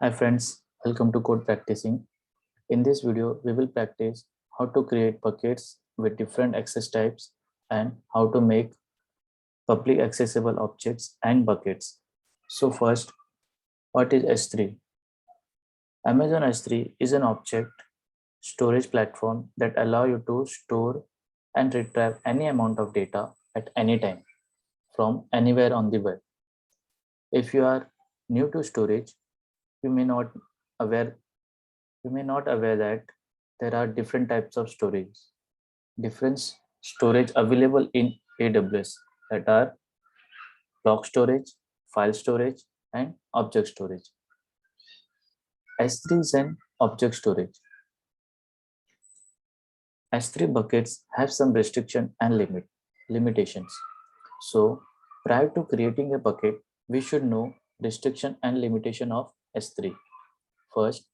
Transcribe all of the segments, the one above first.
Hi friends, welcome to Code Practicing. In this video, we will practice how to create buckets with different access types and how to make public accessible objects and buckets. So first, what is S3? Amazon S3 is an object storage platform that allow you to store and retrieve any amount of data at any time from anywhere on the web. If you are new to storage, you may not aware that there are different types of storage. Different storage available in AWS that are block storage, file storage, and object storage. S3 is an object storage. S3 buckets have some restriction and limitations. So prior to creating a bucket, we should know restriction and limitation of S3. First,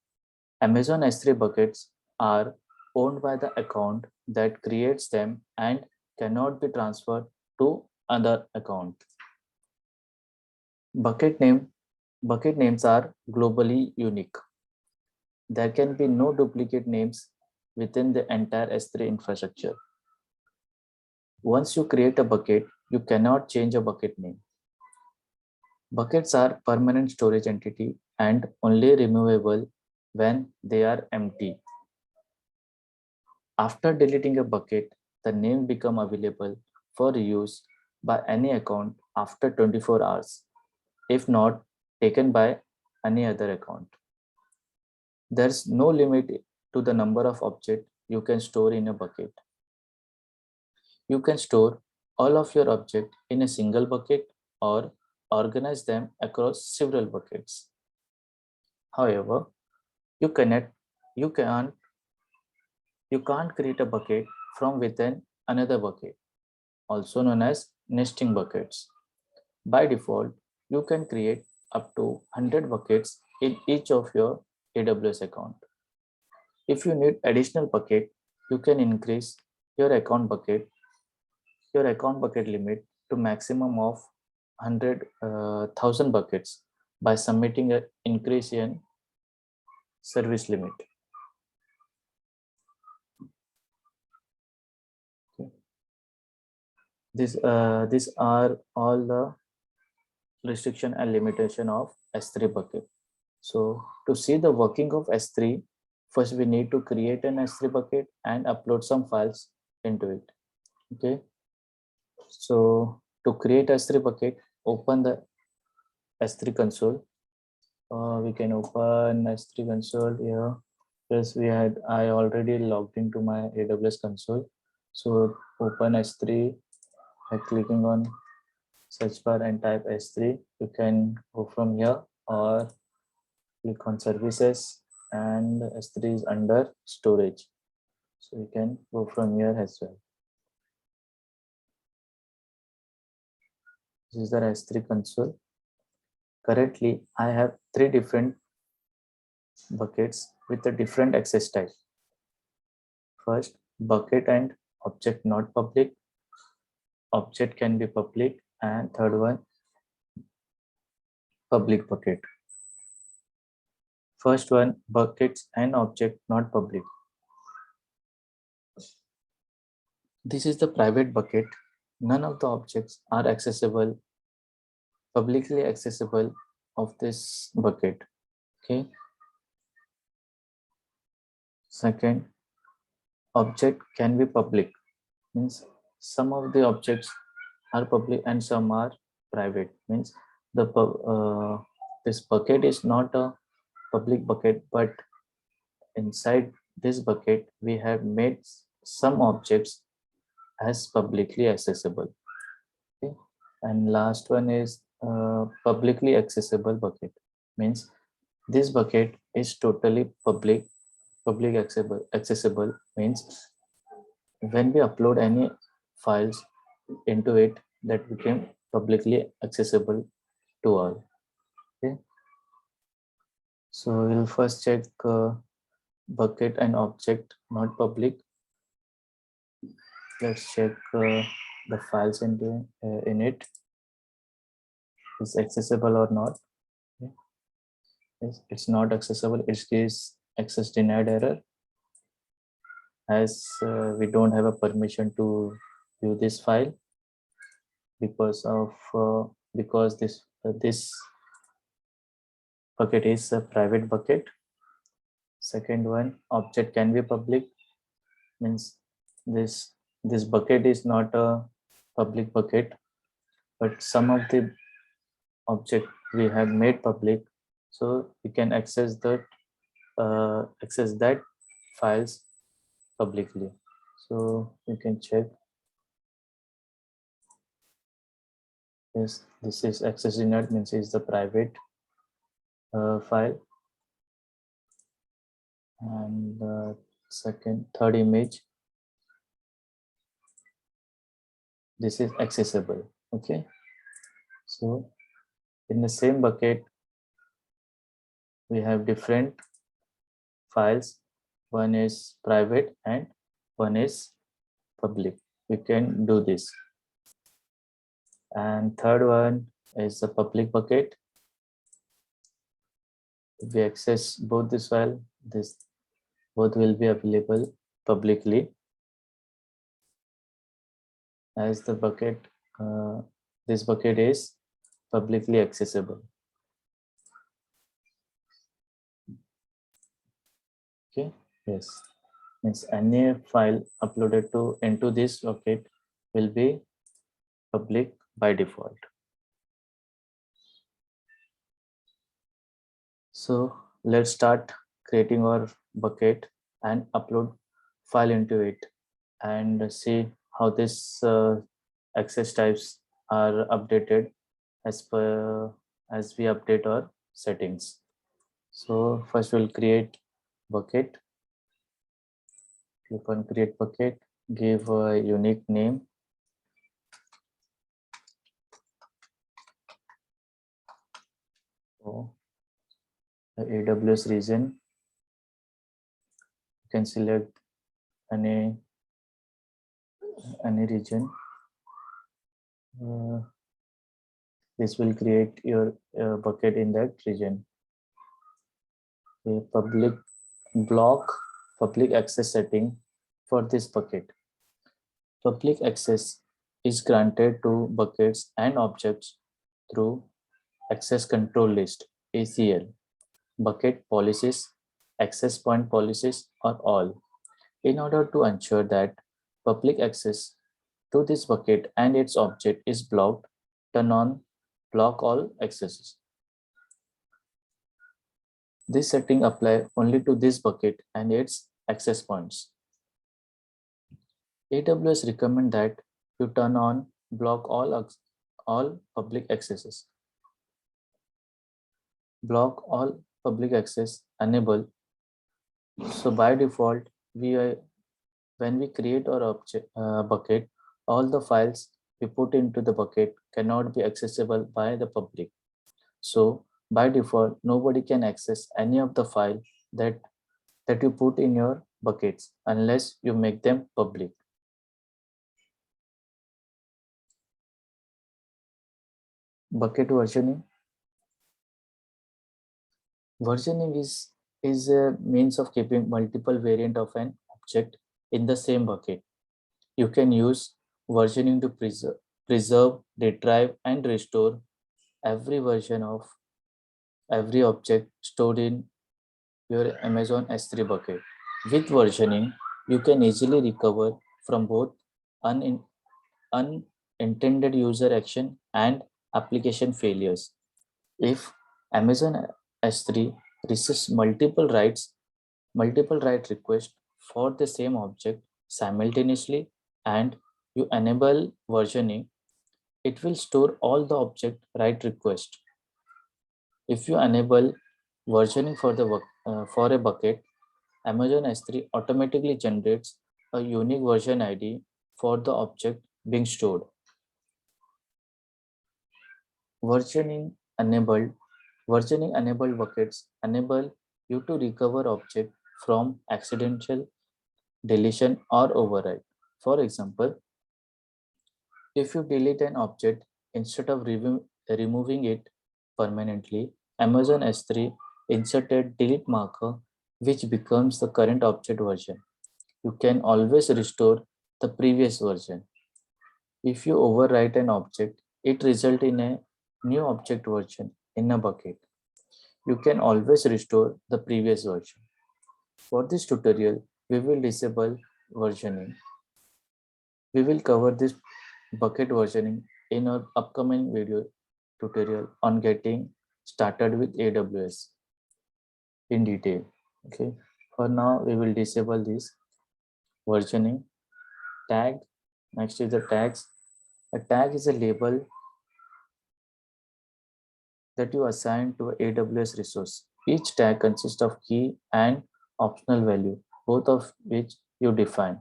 Amazon S3 buckets are owned by the account that creates them and cannot be transferred to other account. Bucket names are globally unique. There can be no duplicate names within the entire S3 infrastructure. Once you create a bucket, you cannot change a bucket name. Buckets are permanent storage entity and only removable when they are empty. After deleting a bucket, the name become available for use by any account after 24 hours, if not taken by any other account. There's no limit to the number of objects you can store in a bucket. You can store all of your objects in a single bucket or organize them across several buckets. However, you cannot you can't you can't create a bucket from within another bucket, also known as nesting buckets. By default, you can create up to 100 buckets in each of your AWS account. If you need additional bucket, you can increase your account bucket limit to maximum of 100,000 buckets by submitting an increase in service limit. Okay. These are all the restriction and limitation of S3 bucket. So to see the working of S3, first we need to create an S3 bucket and upload some files into it. Okay. So to create S3 bucket, open the S3 console. We can open S3 console here. Yes, I already logged into my AWS console. So open S3 by clicking on search bar and type S3. You can go from here or click on services, and S3 is under storage. So you can go from here as well. This is the S3 console. Currently, I have 3 different buckets with a different access type. First, bucket and object not public. Object can be public, and third one, public bucket. First one, buckets and object not public. This is the private bucket. None of the objects are accessible, publicly accessible of this bucket. Okay. Second, object can be public. Means some of the objects are public and some are private. Means this bucket is not a public bucket, but inside this bucket we have made some objects as publicly accessible. Okay. And last one is publicly accessible bucket. Means this bucket is totally public accessible means when we upload any files into it, that became publicly accessible to all. Okay. So we'll first check bucket and object not public. Let's check the files in it is accessible or not. Okay. it's not accessible. It gives access denied error, as we don't have a permission to view this file because of because this bucket is a private bucket. Second one, object can be public, means this bucket is not a public bucket, but some of the object we have made public, so we can access that files publicly. So you can check. Yes, this is access denied, means is the private file, and third image, this is accessible. Okay, so in the same bucket we have different files. One is private and one is public. We can do this. And third one is the public bucket. If we access both this file, both will be available publicly, as the bucket this bucket is publicly accessible. Okay, yes, means any file uploaded into this bucket will be public by default. So let's start creating our bucket and upload file into it and see how this access types are updated as we update our settings. So first we'll create bucket. Click on create bucket, give a unique name. So the AWS region, you can select any region. This will create your bucket in that region. A public block, public access setting for this bucket. Public access is granted to buckets and objects through access control list, ACL, bucket policies, access point policies, or all. In order to ensure that public access to this bucket and its object is blocked, turn on block all accesses. This setting apply only to this bucket and its access points. AWS recommend that you turn on block all public accesses. Block all public access enable. So by default, when we create our object bucket, all the files we put into the bucket cannot be accessible by the public. So by default, nobody can access any of the file that you put in your buckets unless you make them public. Bucket versioning. Versioning is a means of keeping multiple variant of an object in the same bucket. You can use versioning to preserve, retrieve, and restore every version of every object stored in your Amazon S3 bucket. With versioning, you can easily recover from both unintended user action and application failures. If Amazon S3 receives multiple write requests for the same object simultaneously and you enable versioning, it will store all the object write requests. If you enable versioning for a bucket, Amazon S3 automatically generates a unique version ID for the object being stored. Versioning enabled buckets enable you to recover object from accidental deletion or override. For example, if you delete an object instead of removing it permanently, Amazon S3 insert a delete marker which becomes the current object version. You can always restore the previous version. If you overwrite an object, it results in a new object version in a bucket. You can always restore the previous version. For this tutorial, we will disable versioning. We will cover this bucket versioning in our upcoming video tutorial on getting started with AWS in detail. Okay, for now we will disable this versioning tag. Next is the tags. A tag is a label that you assign to AWS resource. Each tag consists of key and optional value, both of which you define.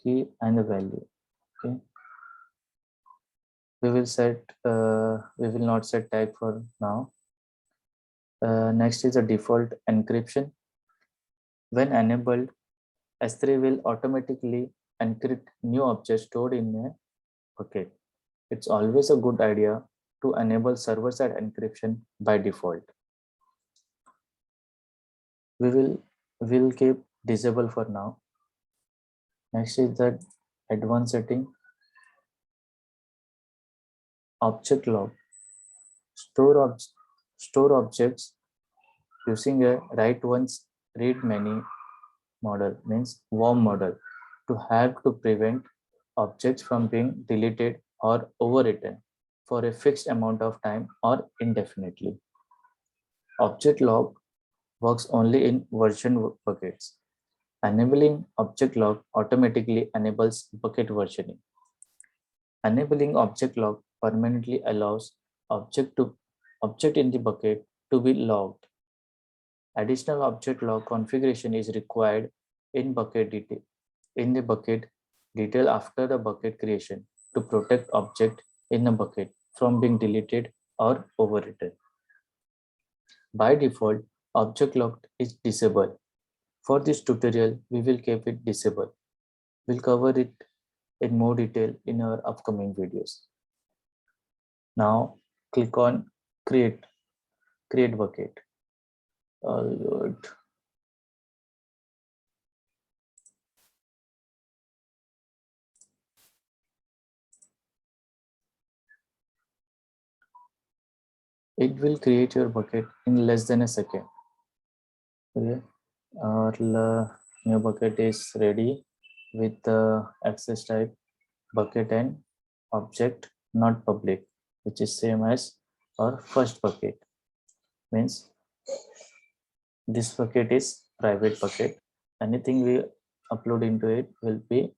Key and the value. Okay. We will not set tag for now. Next is the default encryption. When enabled, S3 will automatically encrypt new objects stored in a bucket. It's always a good idea to enable server-side encryption by default. We will keep disable for now. Next is that advanced setting. Object log. Store objects using a write once read many model, means WORM model, to help to prevent objects from being deleted or overwritten for a fixed amount of time or indefinitely. Object log works only in version buckets. Enabling object log automatically enables bucket versioning. Enabling object log permanently allows object in the bucket to be logged. Additional object log configuration is required in the bucket detail after the bucket creation to protect object in a bucket from being deleted or overwritten. By default, object log is disabled. For this tutorial, we will keep it disabled. We'll cover it in more detail in our upcoming videos. Now click on create bucket. All good. It will create your bucket in less than a second. Okay, our new bucket is ready with the access type bucket and object not public, which is same as our first bucket. Means this bucket is private bucket. Anything we upload into it will be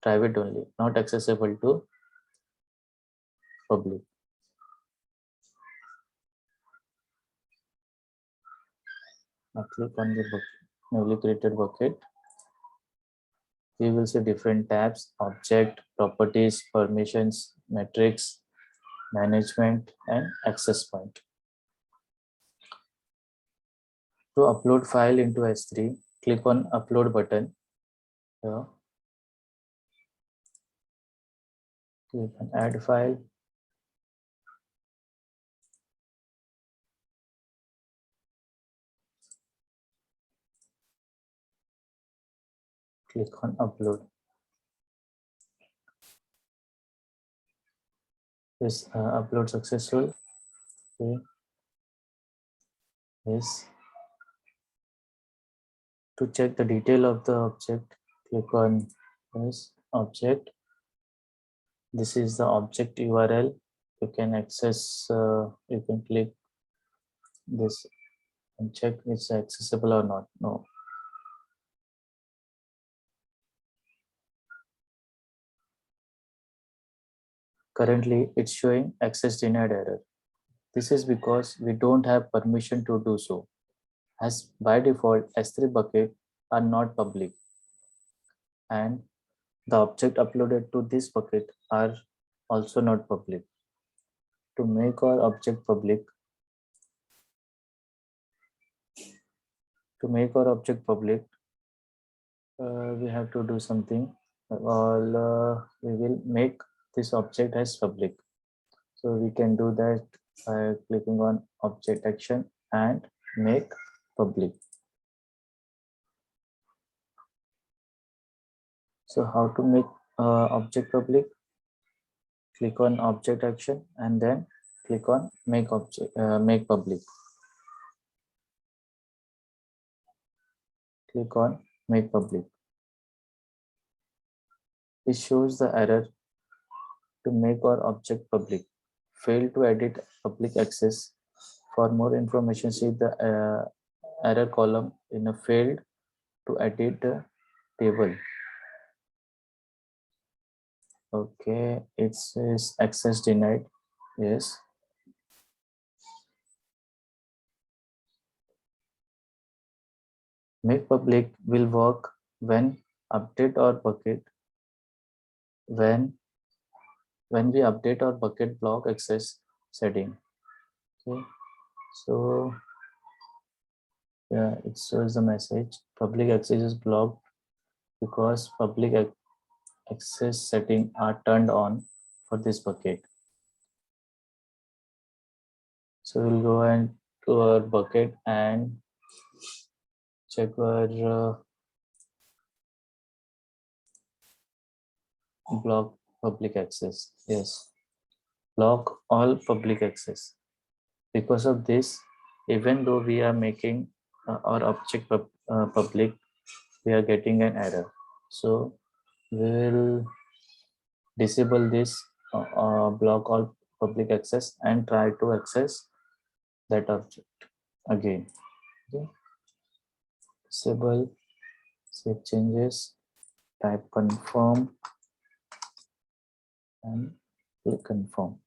private only, not accessible to public. Now click on the newly created bucket. We will see different tabs: object, properties, permissions, metrics, management, and access point. To upload file into S3, click on upload button here. Click on add file. Click on upload. Yes, upload successful. Okay. Yes. To check the detail of the object, click on this object. This is the object URL. You can access, you can click this and check it's accessible or not. No. Currently, it's showing access denied error. This is because we don't have permission to do so, as by default S3 bucket are not public, and the object uploaded to this bucket are also not public. To make our object public, we have to do something. We will make this object as public. So we can do that by clicking on object action and make public. So how to make object public? Click on object action and then click on make public. Click on make public. It shows the error to make our object public. Fail to edit public access. For more information, see the error column in a failed to edit table. Okay, it says access denied. Yes. Make public will work when update or bucket when we update or bucket block access setting. Okay, so yeah, it shows the message public access is blocked because public access setting are turned on for this bucket. So we'll go and to our bucket and check our block public access. Yes, block all public access. Because of this, even though we are making our object public, we are getting an error. So we will disable this block all public access and try to access that object again. Okay. Disable, save changes, type confirm and click confirm.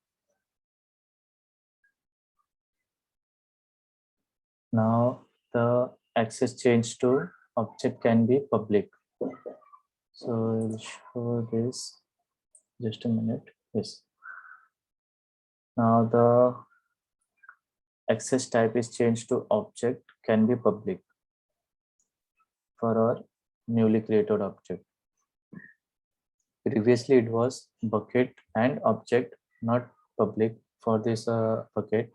Now the access change to object can be public. So I'll show this. Just a minute. Yes. Now the access type is changed to object can be public for our newly created object. Previously it was bucket and object, not public for this bucket.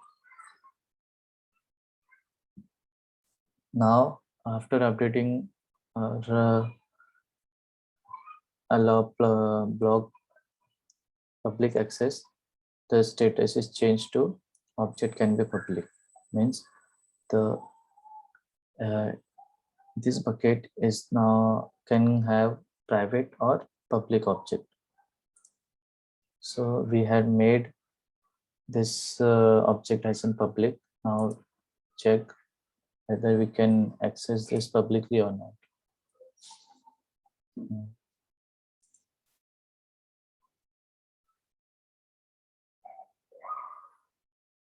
Now after updating our allow block public access, the status is changed to object can be public. Means the this bucket is now can have private or public object. So we had made this object as in public. Now check whether we can access this publicly or not.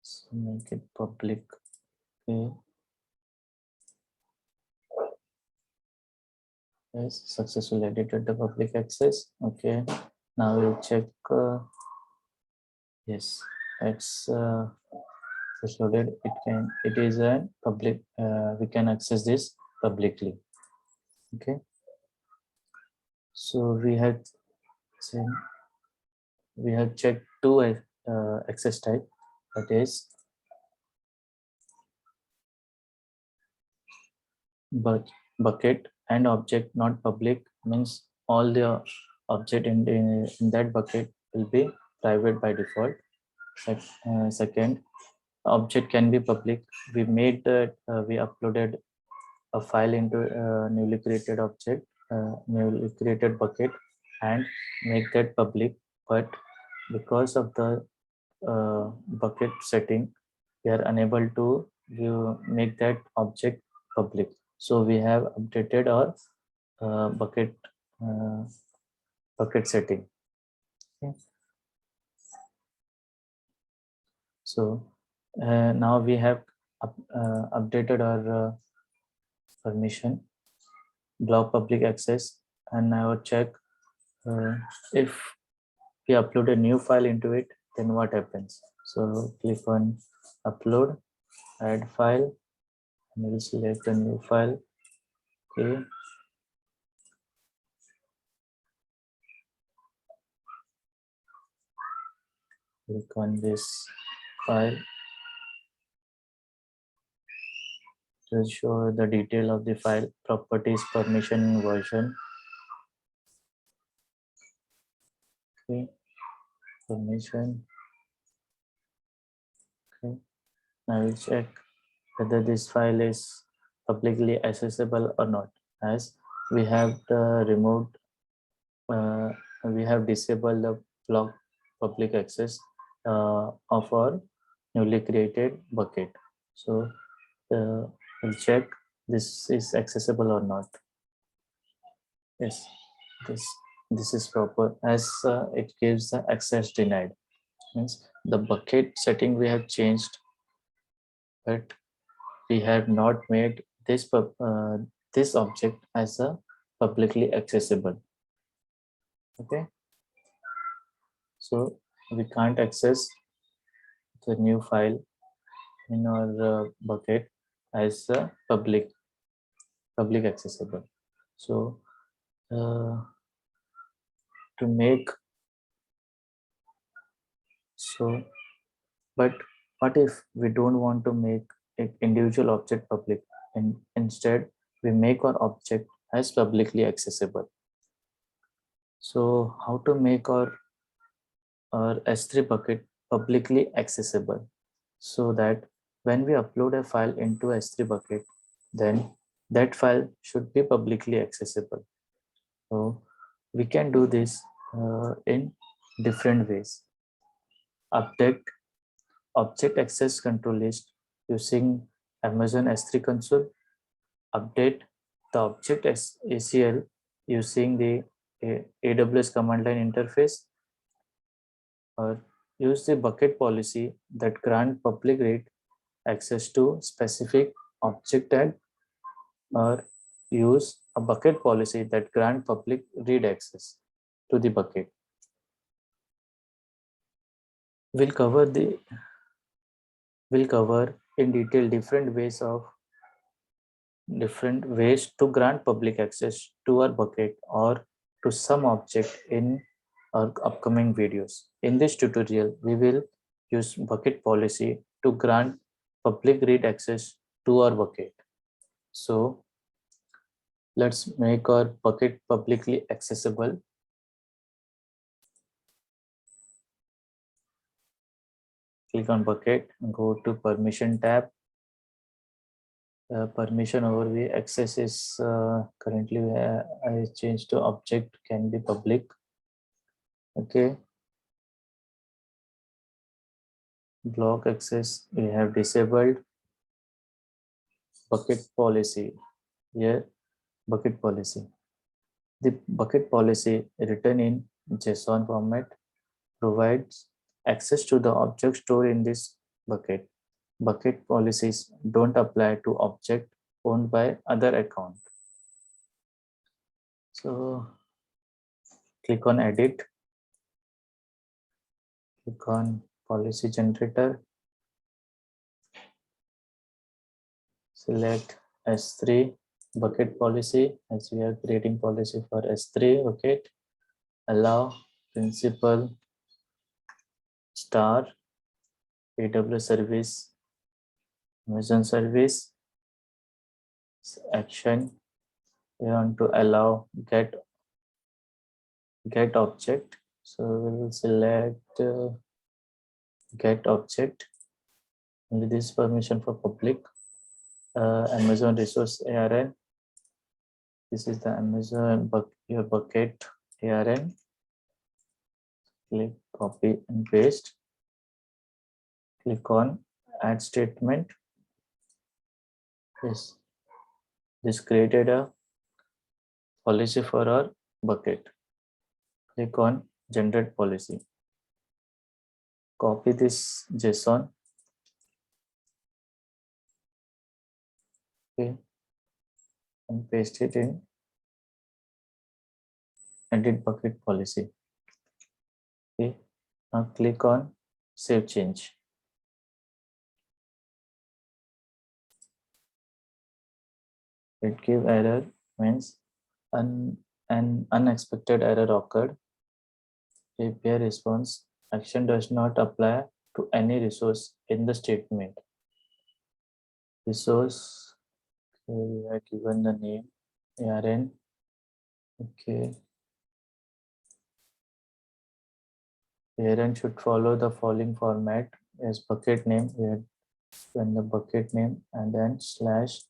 So make it public. Okay. Yes, successfully edited the public access. Okay. Now we'll check. Yes, it's loaded. It is a public. We can access this publicly. Okay. So we had checked two access type, that is bucket and object not public. Means all the object in that bucket will be private by default. Second, object can be public. We made that we uploaded a file into a newly created object, newly created bucket, and make that public. But because of the bucket setting, we are unable to make that object public. So we have updated our bucket setting. Okay. So now we have updated our permission, block public access, and now check if we upload a new file into it, then what happens. So click on upload, add file, and we'll select a new file. Okay. Click on this file will show the detail of the file, properties, permission, version. Okay, permission. Okay, now we'll check whether this file is publicly accessible or not, as we have removed, we have disabled the block public access of our newly created bucket. So we'll check this is accessible or not. Yes, this is proper, as it gives the access denied. Means the bucket setting we have changed, but we have not made this object as a publicly accessible. Okay, so we can't access the new file in our bucket as public accessible. So to make so, but what if we don't want to make an individual object public, and instead we make our object as publicly accessible? So how to make our S3 bucket publicly accessible, so that when we upload a file into S3 bucket, then that file should be publicly accessible. So we can do this in different ways. Update object access control list using Amazon S3 console. Update the object ACL using the AWS command line interface, or use the bucket policy that grant public read access to specific object tag, or use a bucket policy that grant public read access to the bucket. We'll cover in detail different ways to grant public access to our bucket or to some object in our upcoming videos. In this tutorial, we will use bucket policy to grant public read access to our bucket. So let's make our bucket publicly accessible. Click on bucket and go to permission tab. Permission overview access is currently I changed to object can be public. Okay, block access we have disabled. Bucket policy, here bucket policy. The bucket policy written in JSON format provides access to the object stored in this bucket. Bucket policies don't apply to object owned by other account. So click on edit, click on policy generator, select S3 bucket policy, as we are creating policy for S3 bucket. Allow principal star AWS service, Amazon service action. We want to allow get object, so we will select get object. Only this permission for public. Amazon resource ARN. This is the Amazon your bucket ARN. Click copy and paste. Click on add statement. Yes, this created a policy for our bucket. Click on generate policy. Copy this JSON. Okay, and paste it in edit bucket policy. Okay, now click on save change. It give error means an unexpected error occurred. API response action does not apply to any resource in the statement. Resource we have given the name ARN. Okay. ARN should follow the following format as bucket name. We have given the bucket name and then slash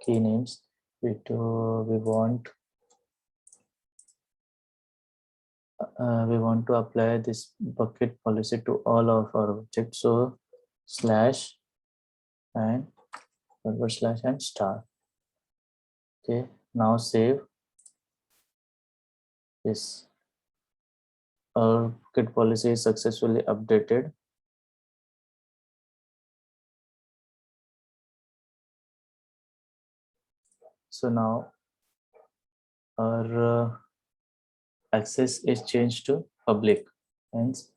key names. We want to apply this bucket policy to all of our objects. So slash and / and star. Okay, now save this. Our bucket policy is successfully updated. So now our access is changed to public. Hence,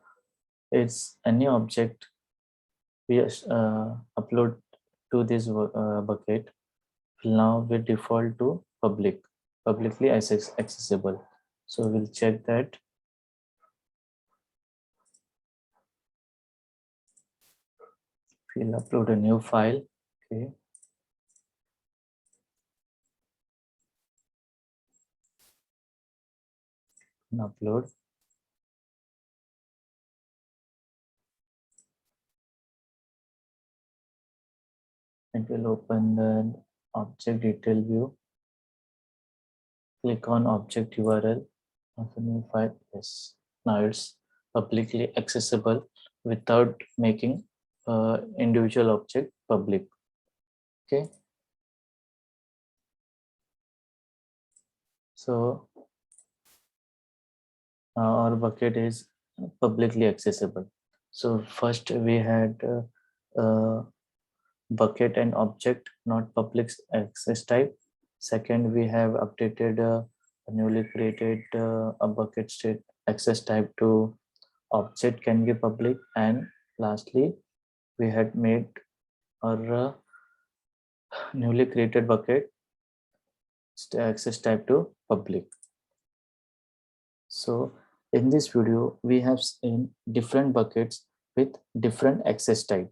it's any object we upload to this bucket will now be default to publicly accessible. So we'll check that. We'll upload a new file. Okay. And upload. It will open the object detail view. Click on object URL of the new file. Yes, now it's publicly accessible without making individual object public. Okay. So our bucket is publicly accessible. So first we had bucket and object not public access type. Second, we have updated a newly created a bucket state access type to object can be public, and lastly we had made our newly created bucket access type to public. So in this video we have seen different buckets with different access type.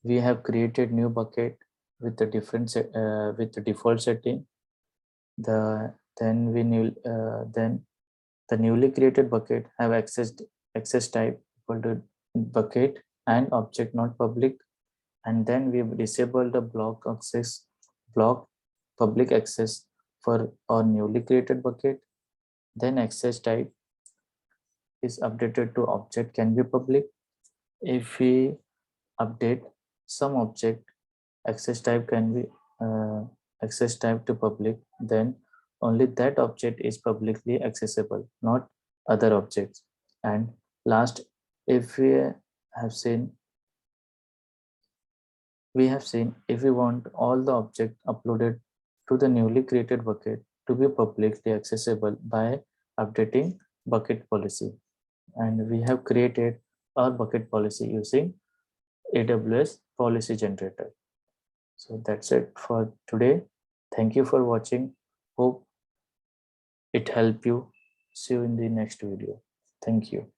We have created new bucket with the different with the default setting. Then the newly created bucket have access type equal to bucket and object not public, and then we disable the block public access for our newly created bucket. Then access type is updated to object can be public. If we update some object access type can be access type to public, then only that object is publicly accessible, not other objects. And last, if we have seen if we want all the object uploaded to the newly created bucket to be publicly accessible by updating bucket policy, and we have created our bucket policy using AWS policy generator. So that's it for today. Thank you for watching. Hope it helped you. See you in the next video. Thank you.